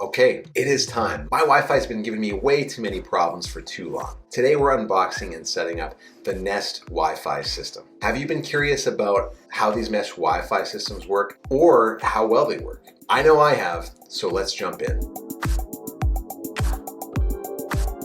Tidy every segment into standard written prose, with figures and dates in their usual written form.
Okay, it is time. My Wi-Fi's been giving me way too many problems for too long. Today we're unboxing and setting up the Nest Wi-Fi system. Have you been curious about how these mesh Wi-Fi systems work or how well they work? I know I have, so let's jump in.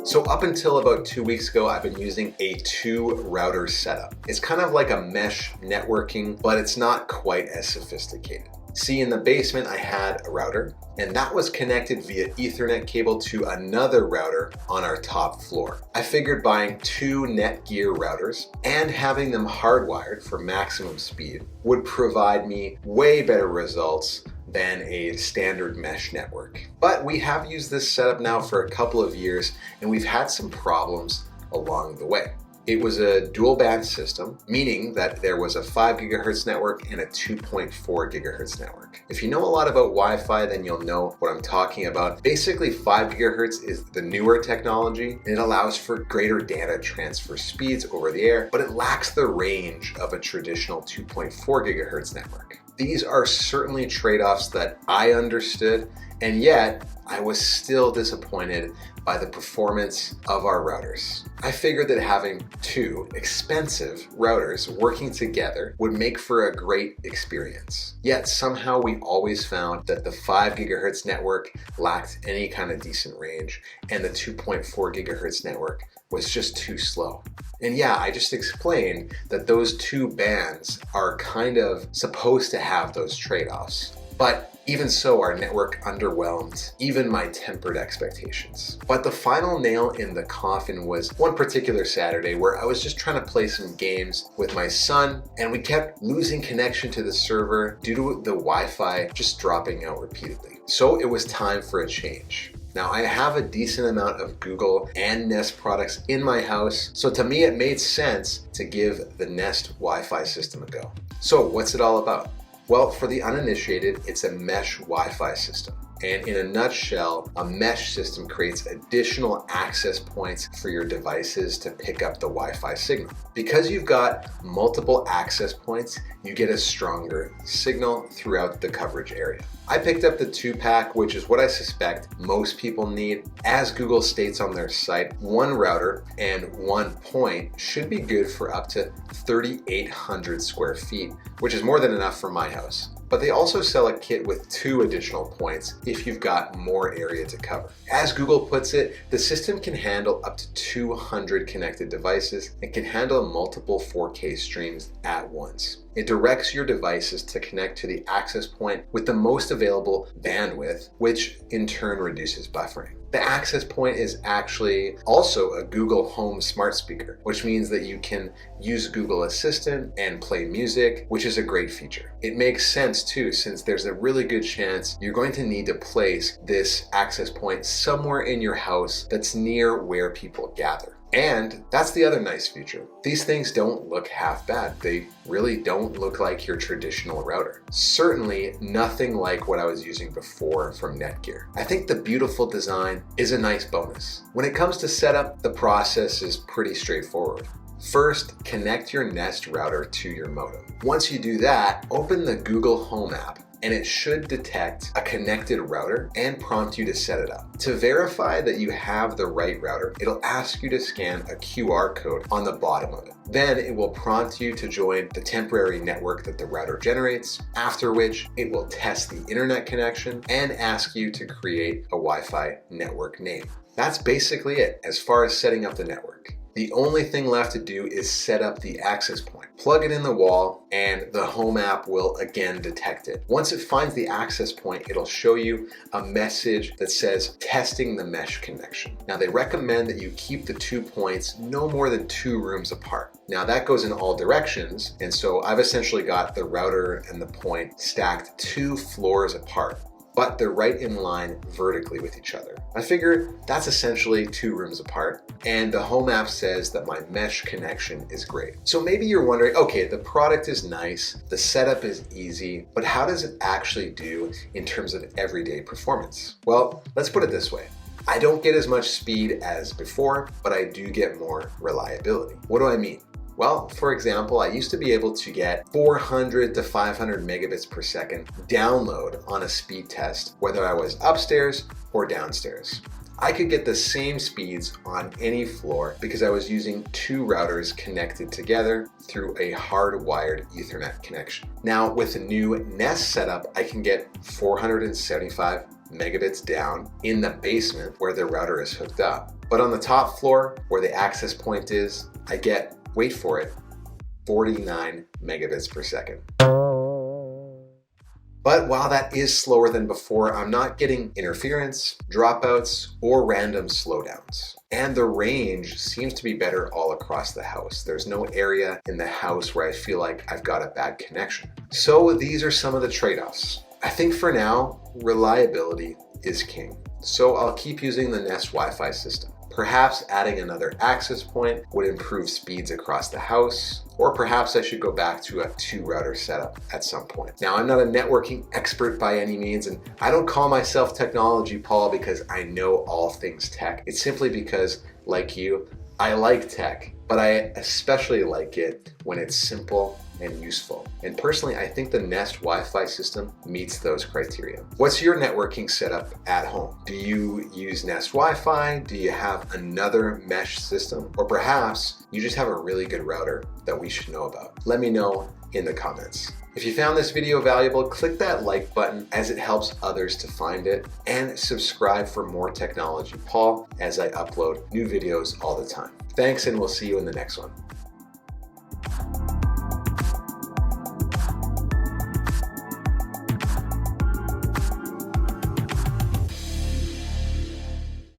So up until about 2 weeks ago, I've been using a 2-router setup. It's kind of like a mesh networking, but it's not quite as sophisticated. See, in the basement, I had a router, and that was connected via Ethernet cable to another router on our top floor. I figured buying 2 Netgear routers and having them hardwired for maximum speed would provide me way better results than a standard mesh network. But we have used this setup now for a couple of years, and we've had some problems along the way. It was a dual band system, meaning that there was a 5 gigahertz network and a 2.4 gigahertz network. If you know a lot about Wi-Fi, then you'll know what I'm talking about. Basically, 5 gigahertz is the newer technology, and it allows for greater data transfer speeds over the air, but it lacks the range of a traditional 2.4 gigahertz network. These are certainly trade-offs that I understood, and yet I was still disappointed by the performance of our routers. I figured that having 2 expensive routers working together would make for a great experience. Yet somehow we always found that the 5 gigahertz network lacked any kind of decent range, and the 2.4 gigahertz network was just too slow. And yeah, I just explained that those 2 bands are kind of supposed to have those trade-offs. But even so, our network underwhelmed even my tempered expectations. But the final nail in the coffin was one particular Saturday where I was just trying to play some games with my son, and we kept losing connection to the server due to the Wi-Fi just dropping out repeatedly. So it was time for a change. Now, I have a decent amount of Google and Nest products in my house, so to me it made sense to give the Nest Wi-Fi system a go. So what's it all about? Well, for the uninitiated, it's a mesh Wi-Fi system. And in a nutshell, a mesh system creates additional access points for your devices to pick up the Wi-Fi signal. Because you've got multiple access points, you get a stronger signal throughout the coverage area. I picked up the 2-pack, which is what I suspect most people need. As Google states on their site, 1 router and 1 point should be good for up to 3,800 square feet, which is more than enough for my house. But they also sell a kit with 2 additional points if you've got more area to cover. As Google puts it, the system can handle up to 200 connected devices and can handle multiple 4K streams at once. It directs your devices to connect to the access point with the most available bandwidth, which in turn reduces buffering. The access point is actually also a Google Home smart speaker, which means that you can use Google Assistant and play music, which is a great feature. It makes sense too, since there's a really good chance you're going to need to place this access point somewhere in your house that's near where people gather. And that's the other nice feature. These things don't look half bad. They really don't look like your traditional router. Certainly nothing like what I was using before from Netgear. I think the beautiful design is a nice bonus. When it comes to setup, the process is pretty straightforward. First, connect your Nest router to your modem. Once you do that, open the Google Home app, and it should detect a connected router and prompt you to set it up. To verify that you have the right router, it'll ask you to scan a QR code on the bottom of it. Then it will prompt you to join the temporary network that the router generates, after which it will test the internet connection and ask you to create a Wi-Fi network name. That's basically it as far as setting up the network. The only thing left to do is set up the access point. Plug it in the wall and the Home app will again detect it. Once it finds the access point, it'll show you a message that says testing the mesh connection. Now they recommend that you keep the 2 points no more than 2 rooms apart. Now that goes in all directions, and so I've essentially got the router and the point stacked 2 floors apart, but they're right in line vertically with each other. I figure that's essentially 2 rooms apart, and the Home app says that my mesh connection is great. So maybe you're wondering, okay, the product is nice, the setup is easy, but how does it actually do in terms of everyday performance? Well, let's put it this way. I don't get as much speed as before, but I do get more reliability. What do I mean? Well, for example, I used to be able to get 400 to 500 megabits per second download on a speed test, whether I was upstairs or downstairs. I could get the same speeds on any floor because I was using 2 routers connected together through a hardwired Ethernet connection. Now with the new Nest setup, I can get 475 megabits down in the basement where the router is hooked up. But on the top floor where the access point is, I get, wait for it, 49 megabits per second. But while that is slower than before, I'm not getting interference, dropouts, or random slowdowns. And the range seems to be better all across the house. There's no area in the house where I feel like I've got a bad connection. So these are some of the trade-offs. I think for now, reliability is king. So I'll keep using the Nest Wi-Fi system. Perhaps adding another access point would improve speeds across the house, or perhaps I should go back to a 2 router setup at some point. Now, I'm not a networking expert by any means, and I don't call myself Technology Paul because I know all things tech. It's simply because, like you, I like tech, but I especially like it when it's simple and useful. And personally, I think the Nest Wi-Fi system meets those criteria. What's your networking setup at home? Do you use Nest Wi-Fi? Do you have another mesh system? Or perhaps you just have a really good router that we should know about? Let me know in the comments. If you found this video valuable, click that like button as it helps others to find it, and subscribe for more Technology Paul as I upload new videos all the time. Thanks, and we'll see you in the next one.